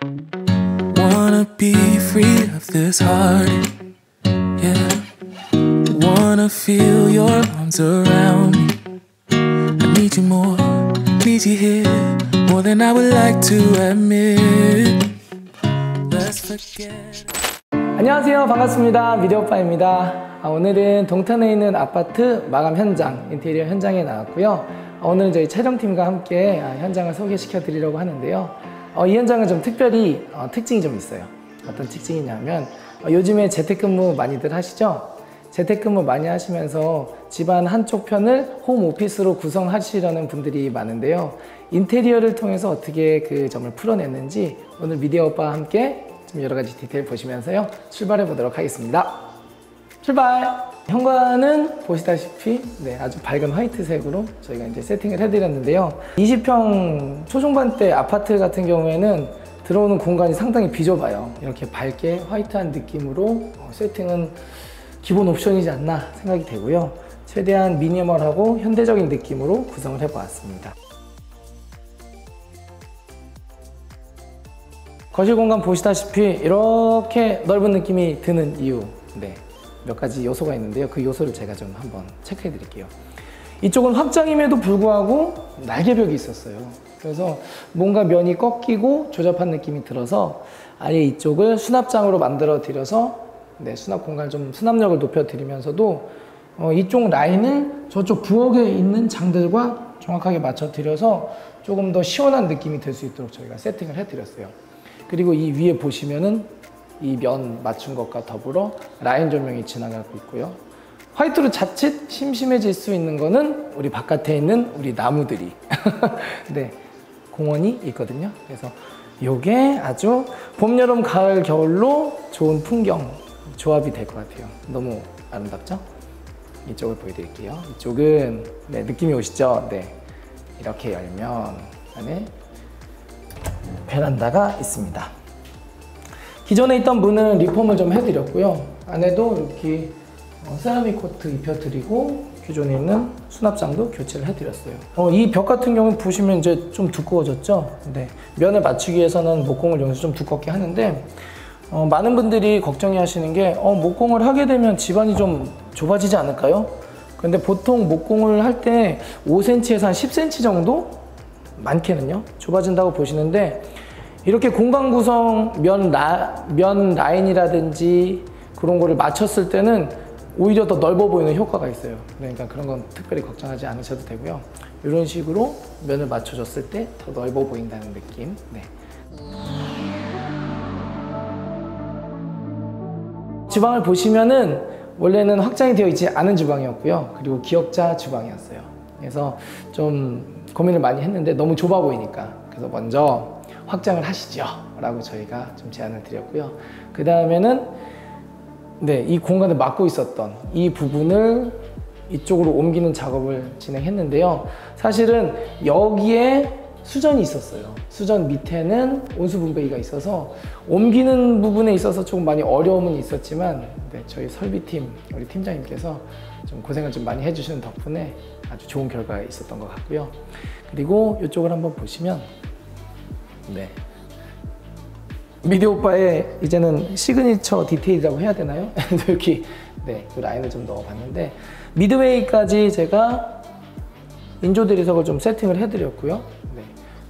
Wanna be free of this heart, yeah. Wanna feel your arms around me. I need you more, need you here, more than I would like to admit. Let's forget. 안녕하세요, 반갑습니다. 미디어오빠입니다. 오늘은 동탄에 있는 아파트 마감 현장, 인테리어 현장에 나왔고요. 오늘은 저희 촬영팀과 함께 현장을 소개시켜 드리려고 하는데요. 이 현장은 좀 특별히 특징이 좀 있어요. 어떤 특징이냐면 요즘에 재택근무 많이들 하시죠? 재택근무 많이 하시면서 집안 한쪽 편을 홈오피스로 구성하시려는 분들이 많은데요. 인테리어를 통해서 어떻게 그 점을 풀어냈는지 오늘 미디어오빠와 함께 좀 여러 가지 디테일 보시면서요. 출발해 보도록 하겠습니다. 출발! 현관은 보시다시피 아주 밝은 화이트색으로 저희가 이제 세팅을 해드렸는데요. 20평 초중반대 아파트 같은 경우에는 들어오는 공간이 상당히 비좁아요. 이렇게 밝게 화이트한 느낌으로 세팅은 기본 옵션이지 않나 생각이 되고요. 최대한 미니멀하고 현대적인 느낌으로 구성을 해보았습니다. 거실 공간 보시다시피 이렇게 넓은 느낌이 드는 이유 몇 가지 요소가 있는데요. 그 요소를 제가 좀 한번 체크해 드릴게요. 이쪽은 확장임에도 불구하고 날개벽이 있었어요. 그래서 뭔가 면이 꺾이고 조잡한 느낌이 들어서 아예 이쪽을 수납장으로 만들어 드려서 수납 공간을 좀 수납력을 높여 드리면서도 이쪽 라인을 저쪽 부엌에 있는 장들과 정확하게 맞춰 드려서 조금 더 시원한 느낌이 들 수 있도록 저희가 세팅을 해 드렸어요. 그리고 이 위에 보시면은 이 면 맞춘 것과 더불어 라인 조명이 지나가고 있고요. 화이트로 자칫 심심해질 수 있는 거는 우리 바깥에 있는 우리 나무들이 공원이 있거든요. 그래서 이게 아주 봄, 여름, 가을, 겨울로 좋은 풍경 조합이 될 것 같아요. 너무 아름답죠? 이쪽을 보여드릴게요. 이쪽은 느낌이 오시죠? 이렇게 열면 안에 베란다가 있습니다. 기존에 있던 문은 리폼을 좀 해드렸고요. 안에도 이렇게 세라믹 코트 입혀드리고 기존에 있는 수납장도 교체를 해드렸어요. 이 벽 같은 경우는 보시면 이제 좀 두꺼워졌죠? 면을 맞추기 위해서는 목공을 여기서 좀 두껍게 하는데 많은 분들이 걱정이 하시는 게 목공을 하게 되면 집안이 좀 좁아지지 않을까요? 근데 보통 목공을 할 때 5cm에서 한 10cm 정도? 많게는요 좁아진다고 보시는데 이렇게 공간 구성 면 라인이라든지 그런 거를 맞췄을 때는 오히려 더 넓어 보이는 효과가 있어요. 그러니까 그런 건 특별히 걱정하지 않으셔도 되고요. 이런 식으로 면을 맞춰줬을 때 더 넓어 보인다는 느낌. 주방을 보시면은 원래는 확장이 되어 있지 않은 주방이었고요. 그리고 기역자 주방이었어요. 그래서 좀 고민을 많이 했는데 너무 좁아 보이니까 그래서 먼저 확장을 하시죠 라고 저희가 좀 제안을 드렸고요. 그 다음에는 이 공간을 막고 있었던 이 부분을 이쪽으로 옮기는 작업을 진행했는데요. 사실은 여기에 수전이 있었어요. 수전 밑에는 온수 분배기가 있어서 옮기는 부분에 있어서 조금 많이 어려움은 있었지만 저희 설비팀, 우리 팀장님께서 좀 고생을 좀 많이 해주시는 덕분에 아주 좋은 결과가 있었던 것 같고요. 그리고 이쪽을 한번 보시면 미디어오빠의 이제는 시그니처 디테일이라고 해야 되나요? 이렇게 그 라인을 좀 넣어봤는데 미드웨이까지 제가 인조 대리석을 좀 세팅을 해드렸고요.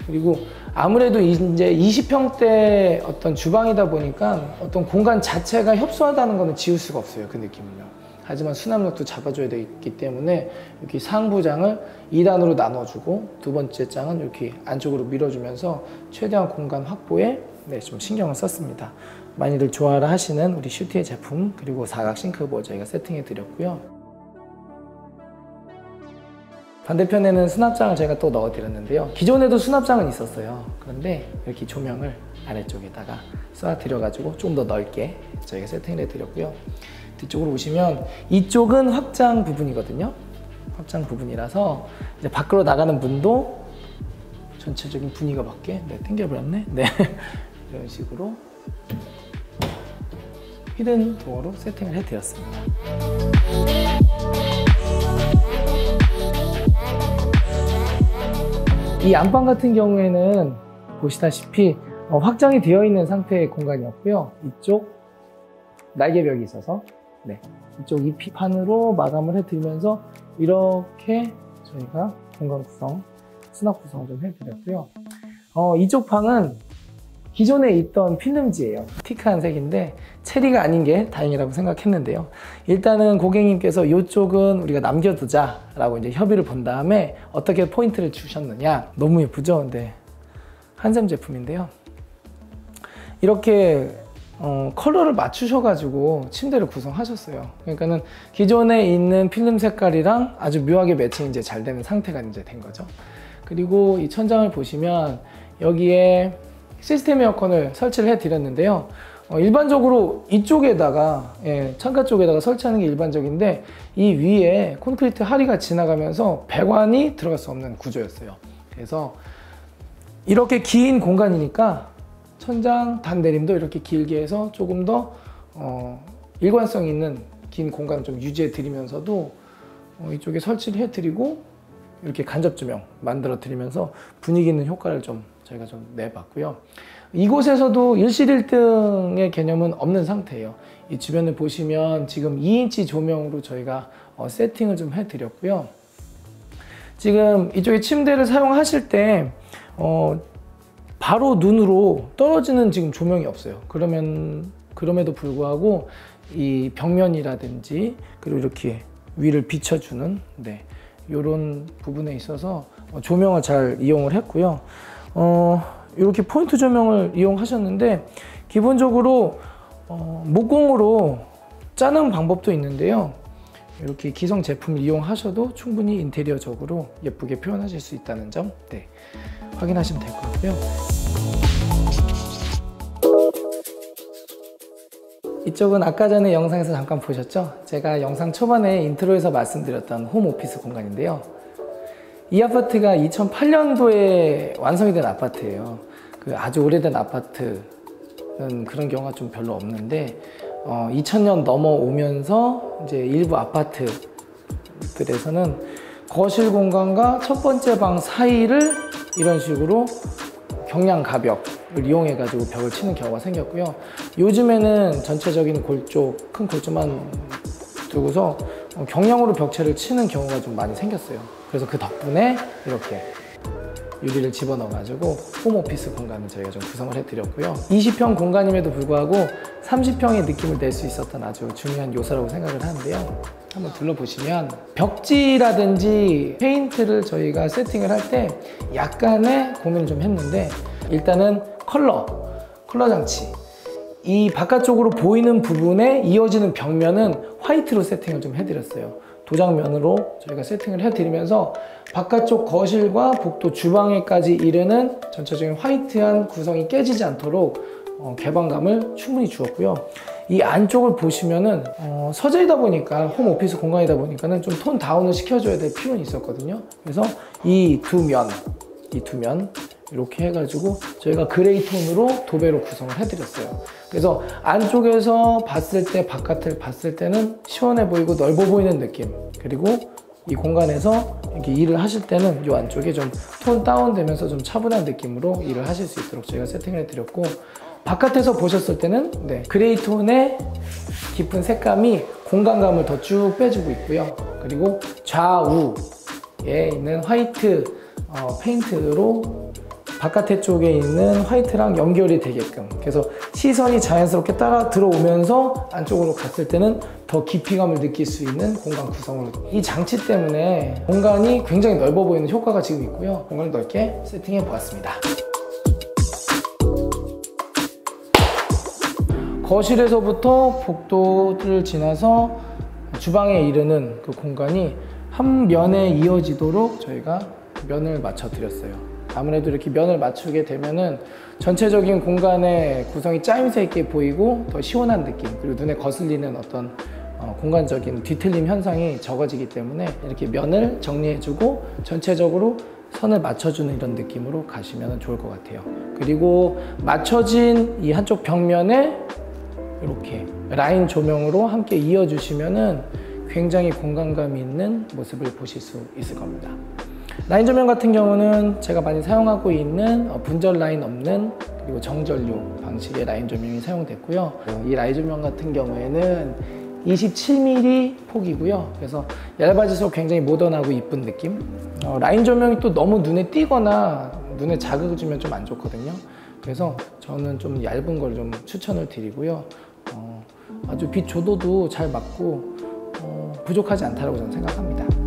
그리고 아무래도 이제 20평대 어떤 주방이다 보니까 어떤 공간 자체가 협소하다는 거는 지울 수가 없어요. 그 느낌은요. 하지만 수납력도 잡아줘야 되기 때문에 이렇게 상부장을 2단으로 나눠주고 두 번째 장은 이렇게 안쪽으로 밀어주면서 최대한 공간 확보에 좀 신경을 썼습니다. 많이들 좋아를 하시는 우리 슈티의 제품 그리고 사각 싱크볼 저희가 세팅해 드렸고요. 반대편에는 수납장을 제가 또 넣어 드렸는데요. 기존에도 수납장은 있었어요. 그런데 이렇게 조명을 아래쪽에다가 쏴 드려 가지고 좀 더 넓게 저희가 세팅을 해 드렸고요. 뒤쪽으로 오시면 이쪽은 확장 부분이거든요. 확장 부분이라서 이제 밖으로 나가는 문도 전체적인 분위기가 맞게 당겨버렸네. 이런 식으로 히든 도어로 세팅을 해 드렸습니다. 이 안방 같은 경우에는 보시다시피 확장이 되어 있는 상태의 공간이었고요. 이쪽 날개벽이 있어서 이쪽 EP판으로 마감을 해드리면서 이렇게 저희가 공간 구성, 수납 구성을 좀 해드렸고요. 이쪽 방은 기존에 있던 필름지예요. 티크한 색인데 체리가 아닌 게 다행이라고 생각했는데요. 일단은 고객님께서 이쪽은 우리가 남겨두자 라고 이제 협의를 본 다음에 어떻게 포인트를 주셨느냐. 너무 예쁘죠? 근데 한샘 제품인데요. 이렇게 컬러를 맞추셔가지고 침대를 구성하셨어요. 그러니까는 기존에 있는 필름 색깔이랑 아주 묘하게 매칭이 이제 잘 되는 상태가 이제 된 거죠. 그리고 이 천장을 보시면 여기에 시스템 에어컨을 설치를 해 드렸는데요. 일반적으로 이쪽에다가 창가 쪽에다가 설치하는 게 일반적인데 이 위에 콘크리트 하리가 지나가면서 배관이 들어갈 수 없는 구조였어요. 그래서 이렇게 긴 공간이니까 천장 단내림도 이렇게 길게 해서 조금 더 일관성 있는 긴 공간을 좀 유지해 드리면서도 이쪽에 설치를 해 드리고 이렇게 간접 조명 만들어 드리면서 분위기 있는 효과를 좀 저희가 좀 내봤고요. 이곳에서도 일실일등의 개념은 없는 상태예요. 이 주변을 보시면 지금 2인치 조명으로 저희가 세팅을 좀 해드렸고요. 지금 이쪽에 침대를 사용하실 때 바로 눈으로 떨어지는 지금 조명이 없어요. 그럼에도 불구하고 이 벽면이라든지 그리고 이렇게 위를 비춰주는 이런 부분에 있어서 조명을 잘 이용을 했고요. 이렇게 포인트 조명을 이용하셨는데 기본적으로 목공으로 짜는 방법도 있는데요. 이렇게 기성 제품을 이용하셔도 충분히 인테리어적으로 예쁘게 표현하실 수 있다는 점 확인하시면 될 것 같고요. 이쪽은 아까 전에 영상에서 잠깐 보셨죠? 제가 영상 초반에 인트로에서 말씀드렸던 홈오피스 공간인데요. 이 아파트가 2008년도에 완성이 된 아파트예요. 아주 오래된 아파트는 그런 경우가 좀 별로 없는데 2000년 넘어오면서 이제 일부 아파트들에서는 거실 공간과 첫 번째 방 사이를 이런 식으로 경량 가벽을 이용해 가지고 벽을 치는 경우가 생겼고요. 요즘에는 전체적인 골조, 큰 골조만 두고서 경량으로 벽체를 치는 경우가 좀 많이 생겼어요. 그래서 그 덕분에 이렇게 유리를 집어넣어 가지고 홈오피스 공간을 저희가 좀 구성을 해드렸고요. 20평 공간임에도 불구하고 30평의 느낌을 낼 수 있었던 아주 중요한 요소라고 생각을 하는데요. 한번 둘러보시면 벽지라든지 페인트를 저희가 세팅을 할 때 약간의 고민을 좀 했는데 일단은 컬러 장치, 이 바깥쪽으로 보이는 부분에 이어지는 벽면은 화이트로 세팅을 좀 해드렸어요. 도장면으로 저희가 세팅을 해드리면서 바깥쪽 거실과 복도 주방에까지 이르는 전체적인 화이트한 구성이 깨지지 않도록 개방감을 충분히 주었고요. 이 안쪽을 보시면은 서재이다 보니까 홈오피스 공간이다 보니까는 좀 톤 다운을 시켜줘야 될 필요는 있었거든요. 그래서 이 두 면 이렇게 해가지고 저희가 그레이 톤으로 도배로 구성을 해드렸어요. 그래서 안쪽에서 봤을 때 바깥을 봤을 때는 시원해 보이고 넓어 보이는 느낌, 그리고 이 공간에서 이렇게 일을 하실 때는 이 안쪽에 좀 톤 다운되면서 좀 차분한 느낌으로 일을 하실 수 있도록 저희가 세팅을 해드렸고, 바깥에서 보셨을 때는 그레이 톤의 깊은 색감이 공간감을 더 쭉 빼주고 있고요. 그리고 좌우에 있는 화이트 페인트로 바깥에 쪽에 있는 화이트랑 연결이 되게끔, 그래서 시선이 자연스럽게 따라 들어오면서 안쪽으로 갔을 때는 더 깊이감을 느낄 수 있는 공간 구성을, 이 장치 때문에 공간이 굉장히 넓어 보이는 효과가 지금 있고요. 공간을 넓게 세팅해 보았습니다. 거실에서부터 복도를 지나서 주방에 이르는 그 공간이 한 면에 이어지도록 저희가 면을 맞춰 드렸어요. 아무래도 이렇게 면을 맞추게 되면은 전체적인 공간의 구성이 짜임새 있게 보이고 더 시원한 느낌, 그리고 눈에 거슬리는 어떤 공간적인 뒤틀림 현상이 적어지기 때문에 이렇게 면을 정리해주고 전체적으로 선을 맞춰주는 이런 느낌으로 가시면 좋을 것 같아요. 그리고 맞춰진 이 한쪽 벽면에 이렇게 라인 조명으로 함께 이어주시면은 굉장히 공간감 있는 모습을 보실 수 있을 겁니다. 라인 조명 같은 경우는 제가 많이 사용하고 있는 분절 라인 없는 그리고 정전류 방식의 라인 조명이 사용됐고요. 이 라인 조명 같은 경우에는 27mm 폭이고요. 그래서 얇아질수록 굉장히 모던하고 이쁜 느낌. 라인 조명이 또 너무 눈에 띄거나 눈에 자극을 주면 좀 안 좋거든요. 그래서 저는 좀 얇은 걸 좀 추천을 드리고요. 아주 빛 조도도 잘 맞고 부족하지 않다고 저는 생각합니다.